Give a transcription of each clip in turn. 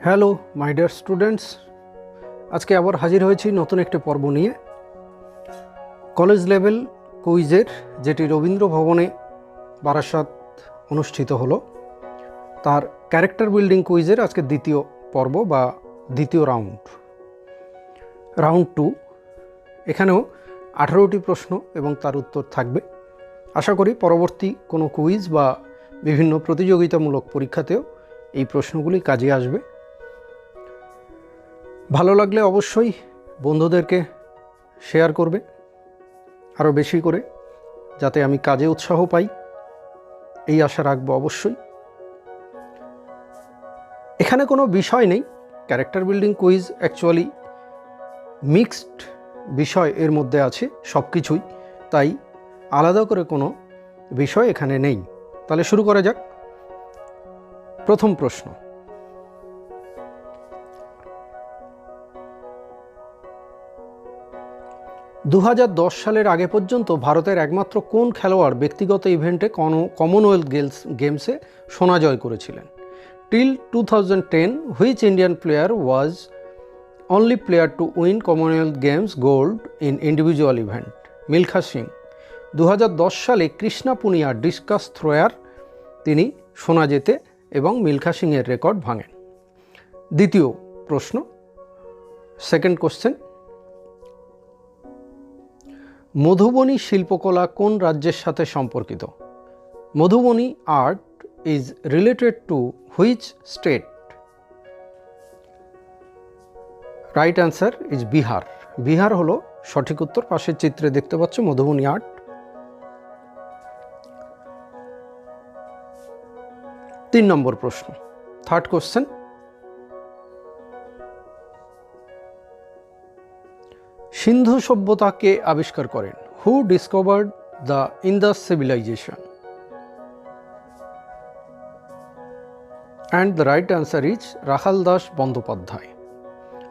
Hello my dear students, আজকে আবার হাজির হয়েছি নতুন একটি পর্ব নিয়ে। কলেজ লেভেল কুইজের যেটি রবীন্দ্র ভবনে বারাসাত অনুষ্ঠিত হলো, তার ক্যারেক্টার বিল্ডিং কুইজের আজকে দ্বিতীয় পর্ব বা দ্বিতীয় রাউন্ড 2। এখানেও 18টি প্রশ্ন এবং তার উত্তর থাকবে। আশা করি পরবর্তী কোনো কুইজ বা বিভিন্ন প্রতিযোগিতামূলক পরীক্ষাতেও এই প্রশ্নগুলি কাজে আসবে। ভালো লাগলে অবশ্যই বন্ধুদেরকে শেয়ার করবে আরও বেশি করে, যাতে আমি কাজে উৎসাহ পাই, এই আশা রাখবো অবশ্যই। এখানে কোনো বিষয় নেই, character building quiz actually mixed বিষয় এর মধ্যে আছে সব কিছুই, তাই আলাদা করে কোনো বিষয় এখানে নেই। তাহলে শুরু করা যাক। প্রথম প্রশ্ন, দু সালের আগে পর্যন্ত ভারতের একমাত্র কোন খেলোয়াড় ব্যক্তিগত ইভেন্টে কমনওয়েলথ গেমসে সোনা জয় করেছিলেন? Till 2010 which Indian player was only player to win Commonwealth games gold in individual event? Milkha Singh. 2010 সালে কৃষ্ণা পুনিয়া ডিসকাস থ্রোয়ার, তিনি সোনা জেতে এবং মিলখা সিংয়ের রেকর্ড ভাঙেন। দ্বিতীয় প্রশ্ন, সেকেন্ড কোশ্চেন, মধুবনী শিল্পকলা কোন রাজ্যের সাথে সম্পর্কিত? Madhubani art is related to which state? Right answer is Bihar. Bihar হলো সঠিক উত্তর। পাশের চিত্রে দেখতে পাচ্ছ মধুবনী আর্ট। তিন নম্বর প্রশ্ন, থার্ড কোশ্চেন, সিন্ধু সভ্যতাকে আবিষ্কার করেন? Who discovered the Indus civilization? And the right answer is Rakhaldas Bandyopadhyay.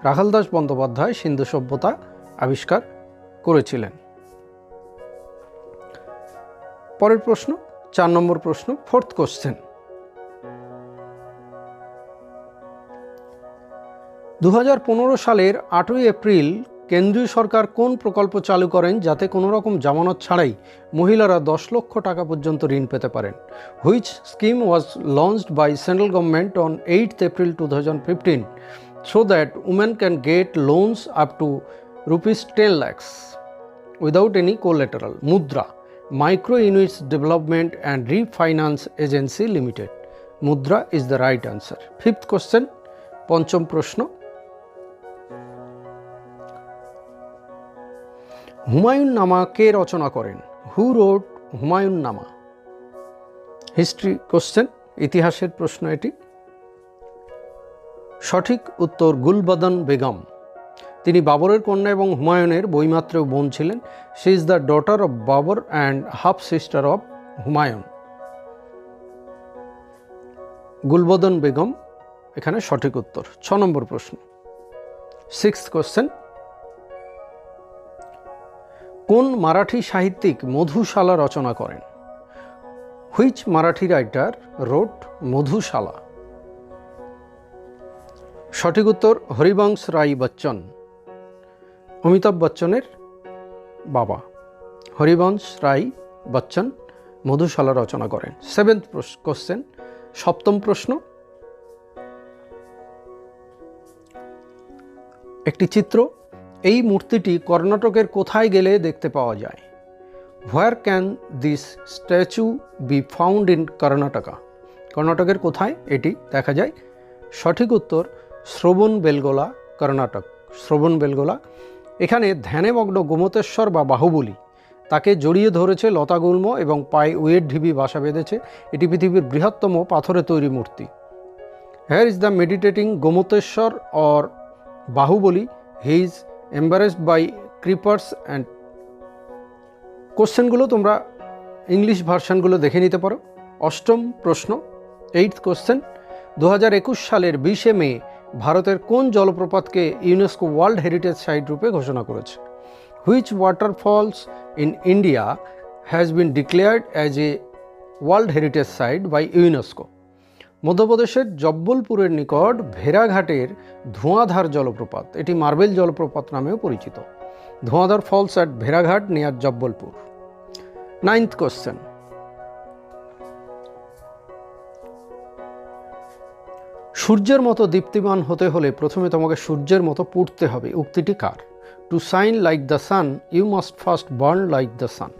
Rakhaldas Bandyopadhyay Sindhu সভ্যতা আবিষ্কার করেছিলেন। পরের প্রশ্ন, 4 নম্বর প্রশ্ন, ফোর্থ কোশ্চেন, 2015 সালের 8ই এপ্রিল কেন্দ্রীয় সরকার কোন প্রকল্প চালু করেন যাতে কোনো রকম জামানত ছাড়াই মহিলারা 10 লক্ষ টাকা পর্যন্ত ঋণ পেতে পারেন? Which scheme was launched by central government on 8th April 2015 so that women can get loans up to rupees 10 lakhs without any collateral? MUDRA, Micro Units Development and Refinance Agency Limited. MUDRA is the right answer. Fifth question, পঞ্চম প্রশ্ন, হুমায়ুন নামা কে রচনা করেন? হু রোট হুমায়ুন নামা? History question, ইতিহাসের প্রশ্ন এটি। সঠিক উত্তর গুলবাদন বেগম। তিনি বাবরের কন্যা এবং হুমায়ুনের বইমাত্রেয় বোন ছিলেন। She is the daughter of Babur and half sister of Humayun. Gulbadan Begum এখানে সঠিক উত্তর। 6 নম্বর প্রশ্ন, সিক্সথ কোশ্চেন, কোন মারাঠি সাহিত্যিক মধুশালা রচনা করেন? Which Marathi writer wrote Madhushala? সঠিক উত্তর হরিবংশ রায় বচ্চন, অমিতাভ বচ্চনের বাবা। হরিবংশ রায় বচ্চন মধুশালা রচনা করেন। সেভেন্থ কোশ্চেন, সপ্তম প্রশ্ন, একটি চিত্র, এই মূর্তিটি কর্ণাটকের কোথায় গেলে দেখতে পাওয়া যায়? Where can this statue be found in Karnataka? কর্ণাটকের কোথায় এটি দেখা যায়? সঠিক উত্তর শ্রবণবেলগোলা, কর্ণাটক। শ্রবণবেলগোলা। এখানে ধ্যানেমগ্ন গোমতেশ্বর বা বাহুবলী, তাকে জড়িয়ে ধরেছে লতাগুল্ম এবং পায়ে উয়ের ঢিবি বাসা বেঁধেছে। এটি পৃথিবীর বৃহত্তম পাথরে তৈরি মূর্তি। Here is the meditating Gomateshwara or Bahubali, he is embarrassed by creepers and. কোশ্চেনগুলো তোমরা ইংলিশ ভার্সানগুলো দেখে নিতে পারো। অষ্টম প্রশ্ন, এইথ কোশ্চেন, 2021 সালের 20 মে ভারতের কোন জলপ্রপাতকে ইউনেস্কো ওয়ার্ল্ড হেরিটেজ সাইট রূপে ঘোষণা করেছে? Which waterfalls in India has been declared as a world heritage site by UNESCO? মধ্যপ্রদেশের জব্বলপুরের নিকট ভেরাঘাটের ধোঁয়াধার জলপ্রপাত, এটি মার্বেল জলপ্রপাত নামেও পরিচিত। Dhuandhar falls at Bheraghat near Jabalpur. 9th question, সূর্যের মতো দীপ্তিমান হতে হলে প্রথমে তোমাকে সূর্যের মতো পুড়তে হবে, উক্তিটি কার? To shine like the sun you must first burn like the sun.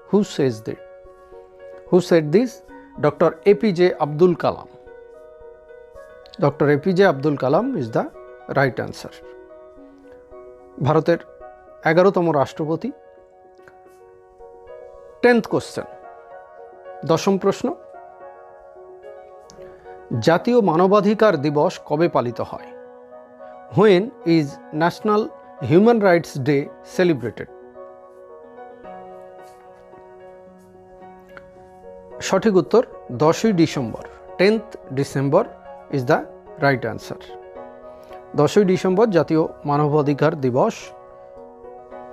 Who says this? Who said this? Doctor APJ Abdul Kalam. Doctor APJ Abdul Kalam is the right answer. ভারতের 11তম রাষ্ট্রপতি। 10th কোশ্চেন, 10ম প্রশ্ন, জাতীয় মানবাধিকার দিবস কবে পালিত হয়? When is national human rights day celebrated? সঠিক উত্তর 10ই December. 10th December is the right answer. 10ই ডিসেম্বর জাতীয় মানবাধিকার দিবস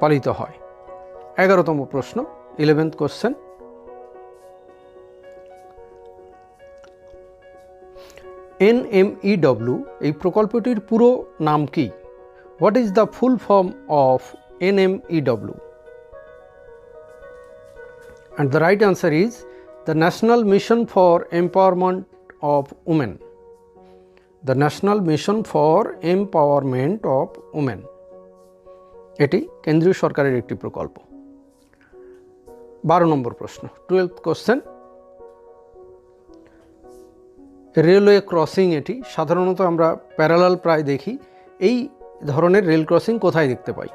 পালিত হয়। 11তম প্রশ্ন, 11th কোশ্চেন, NMEW এই প্রকল্পটির পুরো নাম কি? What is the full form of NMEW? And the right answer is the National Mission for Empowerment of Women. The National Mission for Empowerment of Women এটি কেন্দ্রীয় সরকারের একটি প্রকল্প। 12 নম্বর প্রশ্ন, 12th কোশ্চেন, রেলওয়ে ক্রসিং এটি সাধারণত আমরা প্যারালাল প্রায় দেখি, এই ধরনের রেল ক্রসিং কোথায় দেখতে পাই?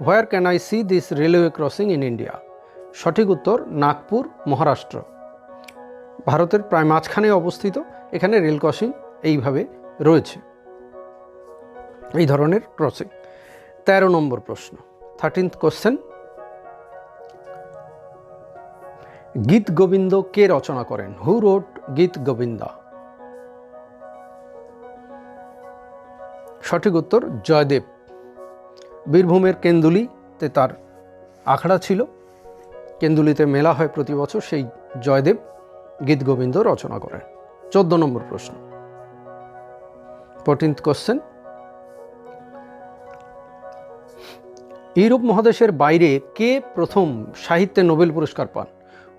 Where can I see this railway crossing in India? সঠিক উত্তর নাগপুর, মহারাষ্ট্র। ভারতের প্রায় মাঝখানে অবস্থিত, এখানে রেল ক্রসিং এইভাবে রয়েছে, এই ধরনের ক্রসিং। 13 নম্বর প্রশ্ন, 13th কোশ্চেন, গীত গোবিন্দ কে রচনা করেন? হু রোট গীত গোবিন্দা? সঠিক উত্তর জয়দেব। বীরভূমের কেন্দুলিতে তার আখড়া ছিল, কেন্দুলিতে মেলা হয় প্রতি বছর, সেই জয়দেব গীত গোবিন্দ রচনা করেন। 14 নম্বর প্রশ্ন, 14th কোশ্চেন, ইউরোপ মহাদেশের বাইরে কে প্রথম সাহিত্যে নোবেল পুরস্কার পান?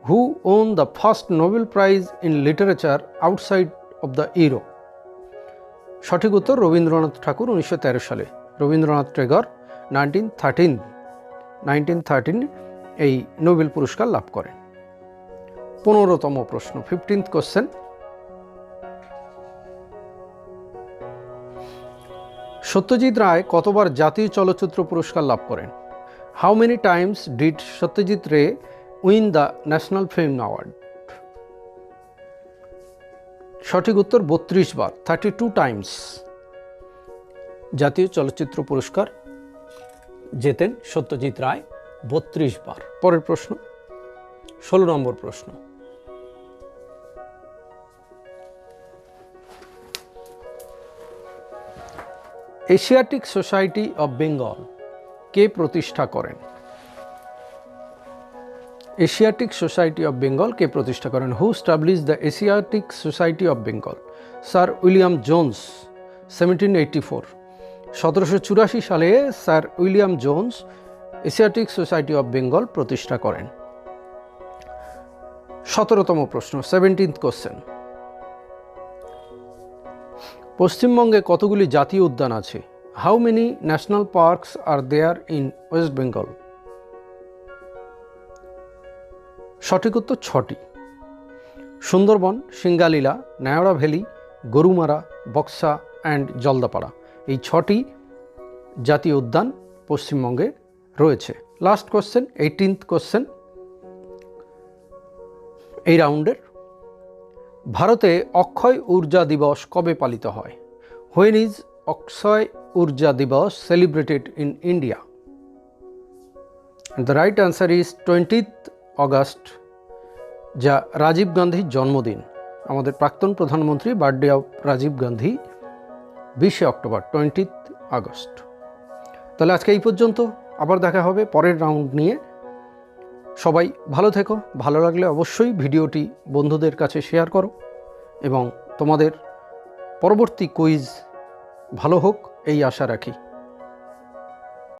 Who won the first Nobel prize in literature outside of the Europe? সঠিক উত্তর রবীন্দ্রনাথ ঠাকুর 1913 সালে। রবীন্দ্রনাথ ট্যাগর 1913 এই নোবেল পুরস্কার লাভ করেন। 15তম প্রশ্ন, 15th কোশ্চেন, সত্যজিৎ রায় কতবার জাতীয় চলচ্চিত্র পুরস্কার লাভ করেন? How many times did Satyajit Ray win the national film award? সঠিক উত্তর 32 বার, 32 টাইমস জাতীয় চলচ্চিত্র পুরস্কার জেতেন সত্যজিৎ রায়, 32 বার। পরের প্রশ্ন, 16 নম্বর প্রশ্ন, এশিয়াটিক সোসাইটি অব বেঙ্গল কে প্রতিষ্ঠা করেন? এশিয়াটিক সোসাইটি অব বেঙ্গল কে প্রতিষ্ঠা করেন? Who establish the Asiatic society of Bengal? Sir William Jones, 1784। 1784 সালে sir William Jones Asiatic society of Bengal প্রতিষ্ঠা করেন। 17তম প্রশ্ন, 17th কোশ্চেন, পশ্চিমবঙ্গে কতগুলি জাতীয় উদ্যান আছে? How many national parks are there in West Bengal? সঠিক উত্তর 6টি। সুন্দরবন, সিঙ্গালীলা, নায়ড়া ভ্যালি, গরুমারা, বক্সা অ্যান্ড জলদাপাড়া, এই 6টি জাতীয় উদ্যান পশ্চিমবঙ্গে রয়েছে। লাস্ট কোশ্চেন, 18th কোশ্চেন এই রাউন্ডের, ভারতে অক্ষয় ঊর্জা দিবস কবে পালিত হয়? When is Akshay Urja Diwas celebrated in India? The right answer is 20th August, যা রাজীব গান্ধীর জন্মদিন। আমাদের প্রাক্তন প্রধানমন্ত্রী, birthday of Rajiv Gandhi 20 October, 20th August. তাহলে আজকে এই পর্যন্ত, আবার দেখা হবে পরের রাউন্ড নিয়ে। সবাই ভালো থেকো, ভালো লাগলে অবশ্যই ভিডিওটি বন্ধুদের কাছে শেয়ার করো এবং তোমাদের পরবর্তী কুইজ ভালো হোক এই আশা রাখি।